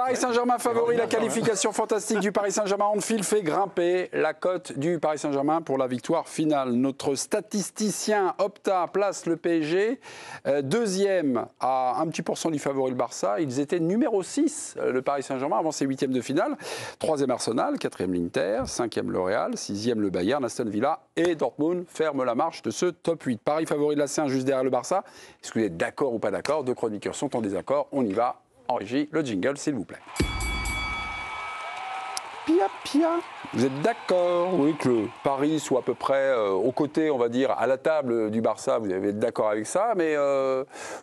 Paris Saint-Germain favori, la qualification fantastique du Paris Saint-Germain on fil fait grimper la cote du Paris Saint-Germain pour la victoire finale. Notre statisticien Opta place le PSG deuxième à un petit pourcent du favori le Barça. Ils étaient numéro 6, le Paris Saint-Germain, avant ses huitièmes de finale. Troisième Arsenal, quatrième l'Inter, cinquième le Real, sixième le Bayern, Aston Villa et Dortmund ferment la marche de ce top 8. Paris favori de la C1 juste derrière le Barça. Est-ce que vous êtes d'accord ou pas d'accord? Deux chroniqueurs sont en désaccord. On y va. En régie, le jingle, s'il vous plaît. Pia, pia. Vous êtes d'accord, oui, que le Paris soit à peu près aux côtés, on va dire, à la table du Barça. Vous allez être d'accord avec ça. Mais vous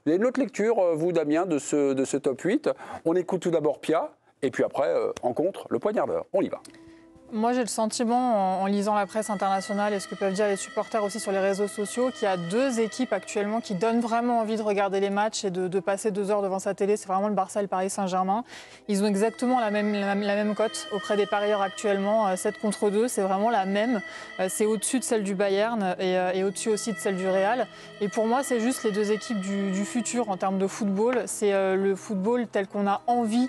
avez une autre lecture, vous, Damien, de ce top 8. On écoute tout d'abord Pia. Et puis après, en contre, le poignardeur. On y va. Moi, j'ai le sentiment, en lisant la presse internationale et ce que peuvent dire les supporters aussi sur les réseaux sociaux, qu'il y a deux équipes actuellement qui donnent vraiment envie de regarder les matchs et de passer 2 heures devant sa télé. C'est vraiment le Barça et le Paris Saint-Germain. Ils ont exactement la même cote auprès des parieurs actuellement, 7 contre 2. C'est vraiment la même. C'est au-dessus de celle du Bayern et au-dessus aussi de celle du Real. Et pour moi, c'est juste les deux équipes du futur en termes de football. C'est le football tel qu'on a envie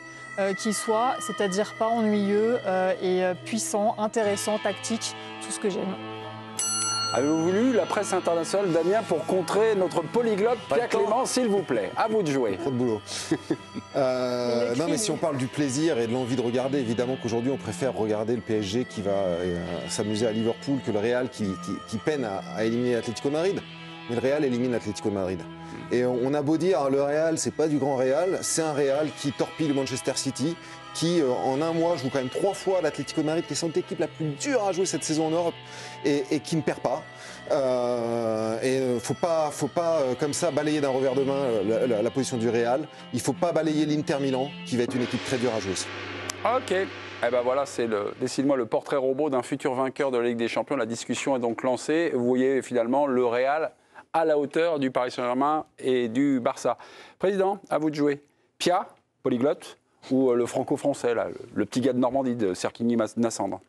qu'il soit, c'est-à-dire pas ennuyeux et puissant, intéressant, tactique, tout ce que j'aime. Avez-vous voulu la presse internationale, Damien, pour contrer notre polyglotte Pierre Clément, s'il vous plaît? À vous de jouer. Trop de boulot. Non, mais si on parle du plaisir et de l'envie de regarder, évidemment qu'aujourd'hui, on préfère regarder le PSG qui va s'amuser à Liverpool que le Real qui peine à éliminer l'Atlético de Madrid. Mais le Real élimine l'Atlético de Madrid. Et on a beau dire, le Real, c'est pas du grand Real, c'est un Real qui torpille le Manchester City, qui en un mois joue quand même 3 fois l'Atlético de Madrid, qui est sans doute l'équipe la plus dure à jouer cette saison en Europe, et qui ne perd pas. Faut pas comme ça balayer d'un revers de main la position du Real. Il faut pas balayer l'Inter Milan, qui va être une équipe très dure à jouer aussi. Ok. Eh ben voilà, c'est décide-moi le portrait robot d'un futur vainqueur de la Ligue des Champions. La discussion est donc lancée. Vous voyez finalement le Real à la hauteur du Paris Saint-Germain et du Barça. Président, à vous de jouer. Pia, polyglotte, ou le franco-français, là, le petit gars de Normandie, de Serquigny-Nassandre?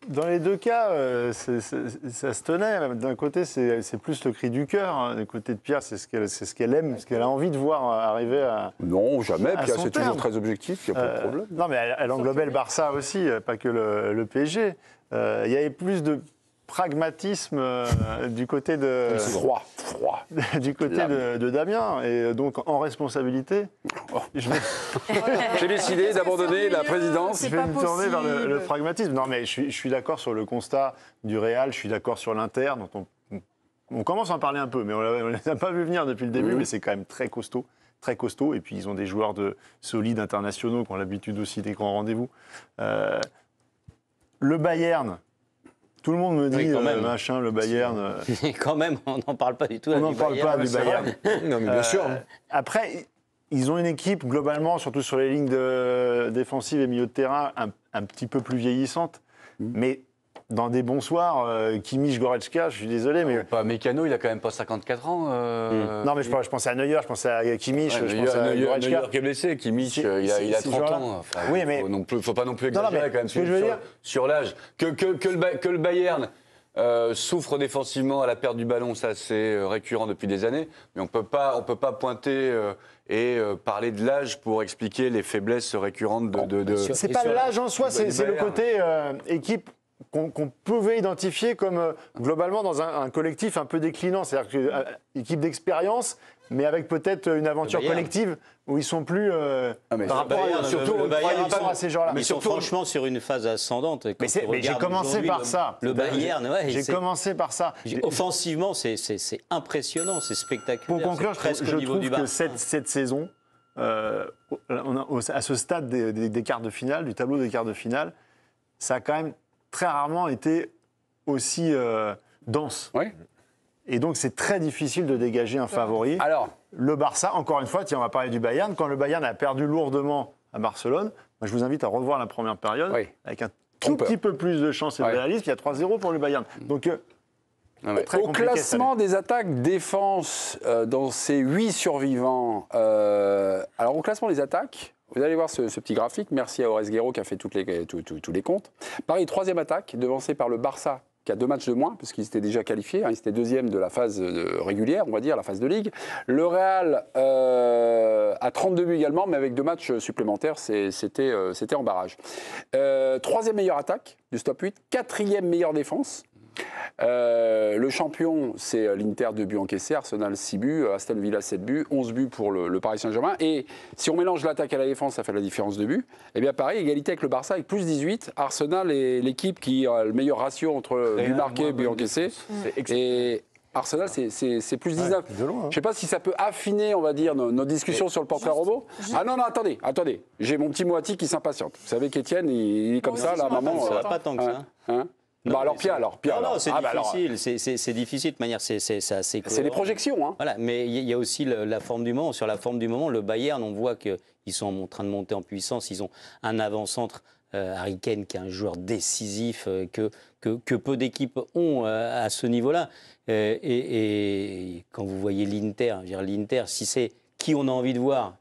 Dans les deux cas, ça se tenait. D'un côté, c'est plus le cri du cœur. Hein. Du côté de Pierre, c'est ce qu'elle aime, ce qu'elle a envie de voir arriver à. Non, jamais. Pierre, c'est terme. toujours très objectif, il n'y a pas de problème. Non, mais elle englobait le Barça aussi, pas que le PSG. Il y avait plus de pragmatisme du côté de. Froid. Du côté de Damien. Et donc, en responsabilité, j'ai décidé d'abandonner la présidence. Je vais me tourner vers le pragmatisme. Non, mais je suis d'accord sur le constat du Real, je suis d'accord sur l'Inter, dont on commence à en parler un peu, mais on ne les a pas vu venir depuis le début, mais c'est quand même très costaud. Très costaud, et puis ils ont des joueurs solides internationaux qui ont l'habitude aussi des grands rendez-vous. Le Bayern, tout le monde me dit, machin, le Bayern... Quand même, on n'en parle pas du tout. On n'en parle pas du Bayern. Non, mais bien sûr. Après, ils ont une équipe, globalement, surtout sur les lignes défensives et milieu de terrain, un petit peu plus vieillissante. Mais dans des bons soirs, Kimmich, Goretzka, je suis désolé, mais... Mécano, il a quand même pas 54 ans. Non, mais je pensais à Neuer, je pensais à Kimmich, je pensais à Goretzka. Neuer qui est blessé, Kimmich, il a 30 ans. Enfin, oui, mais... Faut pas non plus exagérer quand même sur l'âge. Que le Bayern souffre défensivement à la perte du ballon, ça c'est récurrent depuis des années, mais on peut pas pointer... et parler de l'âge pour expliquer les faiblesses récurrentes de c'est pas l'âge en soi, c'est le côté équipe qu'on pouvait identifier comme globalement dans un collectif un peu déclinant, c'est-à-dire qu'une équipe d'expérience, mais avec peut-être une aventure collective où ils sont plus par rapport à ces gens-là. Mais ils sont franchement sur une phase ascendante. Mais j'ai commencé par ça. Le Bayern, j'ai commencà par ça. Offensivement, c'est impressionnant, c'est spectaculaire. Pour conclure, je trouve que cette saison, à ce stade des quarts de finale, du tableau des quarts de finale, ça a quand même très rarement été aussi dense. Oui. Et donc, c'est très difficile de dégager un favori. Alors, le Barça, encore une fois, tiens, on va parler du Bayern. Quand le Bayern a perdu lourdement à Barcelone, moi, je vous invite à revoir la première période avec un tout petit peu plus de chance et de réalisme. Il y a 3-0 pour le Bayern. Donc, au classement des attaques défense dans ces 8 survivants, alors au classement des attaques, vous allez voir ce petit graphique. Merci à Horace Guéraud qui a fait tous les comptes. Paris, 3e attaque, devancé par le Barça qui a 2 matchs de moins, parce qu'ils étaient déjà qualifiés. Ils étaient deuxième de la phase régulière, on va dire, la phase de Ligue. Le Real a 32 buts également, mais avec 2 matchs supplémentaires, c'était en barrage. 3e meilleure attaque du top 8, 4e meilleure défense. Le champion, c'est l'Inter, 2 buts encaissés, Arsenal 6 buts, Aston Villa 7 buts, 11 buts pour le Paris Saint-Germain. Et si on mélange l'attaque à la défense, ça fait la différence de buts. Et bien pareil, égalité avec le Barça avec plus 18. Arsenal est l'équipe qui a le meilleur ratio entre buts marqués et buts encaissés. Et Arsenal, c'est plus 19. Je ne sais pas si ça peut affiner, on va dire, nos discussions sur le portrait robot. Ah non, attendez. J'ai mon petit Moati qui s'impatiente. Vous savez qu'Étienne, il est comme ça, là, maman. Ça va pas tant que ça. Non, alors Pierre. Non, c'est difficile. C'est difficile de manière. C'est les projections. Hein. Voilà, mais il y a aussi la forme du moment. Sur la forme du moment, le Bayern, on voit qu'ils sont en train de monter en puissance. Ils ont un avant-centre, Harry Kane, qui est un joueur décisif que peu d'équipes ont à ce niveau-là. Et quand vous voyez l'Inter, si c'est qui on a envie de voir.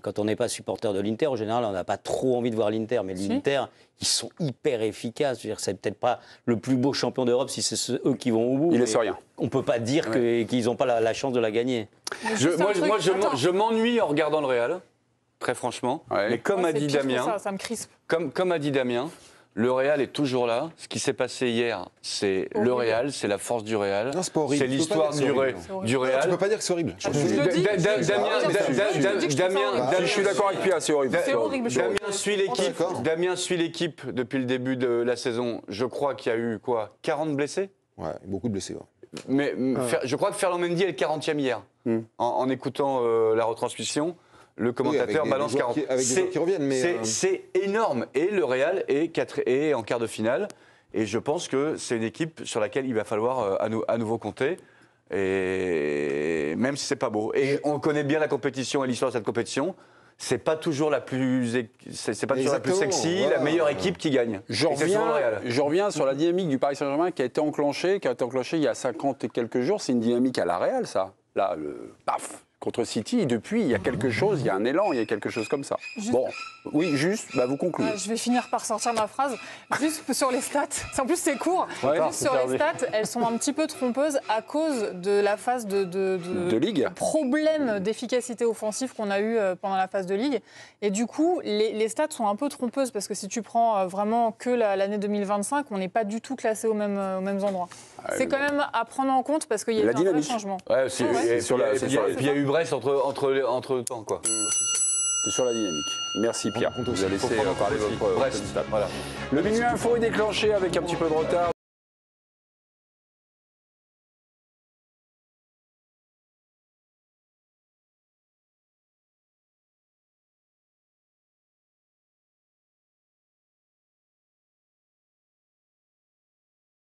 Quand on n'est pas supporter de l'Inter, en général, on n'a pas trop envie de voir l'Inter. Mais l'Inter, ils sont hyper efficaces. C'est peut-être pas le plus beau champion d'Europe si c'est eux qui vont au bout. Il est sur rien. On ne peut pas dire qu'ils n'ont pas la chance de la gagner. Je m'ennuie en regardant le Real, très franchement. Ouais. Mais comme a dit Damien, ça me crispe. Comme a dit Damien, le Real est toujours là. Ce qui s'est passé hier, c'est le Real, c'est la force du Real. Non, c'est pas horrible. C'est l'histoire du Real. Tu peux pas dire que c'est horrible. Je suis d'accord avec Pierre, c'est horrible. Damien suit l'équipe depuis le début de la saison. Je crois qu'il y a eu 40 blessés. Ouais, beaucoup de blessés. Ouais. Mais je crois que Ferland Mendy est le 40e hier, en écoutant la retransmission. Le commentateur balance 40. Avec des joueurs qui reviennent. C'est énorme. Et le Real est en quart de finale. Et je pense que c'est une équipe sur laquelle il va falloir à nouveau compter. Et même si c'est pas beau. Et on connaît bien la compétition et l'histoire de cette compétition. C'est pas toujours la plus sexy, la meilleure équipe qui gagne. Je reviens sur la dynamique du Paris Saint-Germain qui a été enclenchée il y a 50 et quelques jours. C'est une dynamique à la Real, ça. Là, le paf contre City, et depuis, il y a quelque chose, il y a un élan, il y a quelque chose comme ça. Vous concluez. Je vais finir par sortir ma phrase. Juste sur les stats, en plus c'est court, juste sur les stats, elles sont un petit peu trompeuses à cause de la phase de Ligue. Problème d'efficacité offensive qu'on a eu pendant la phase de Ligue. Et du coup, les stats sont un peu trompeuses, parce que si tu prends vraiment que l'année 2025, on n'est pas du tout classé aux mêmes endroits. C'est quand même à prendre en compte, parce qu'il y a eu un vrai changement. Ouais, et puis il y a eu Brest entre temps, quoi. C'est sur la dynamique. Merci Pierre. Vous avez laissé parler votre Brest. Voilà. Le Minuit Info est déclenché avec un petit peu de retard.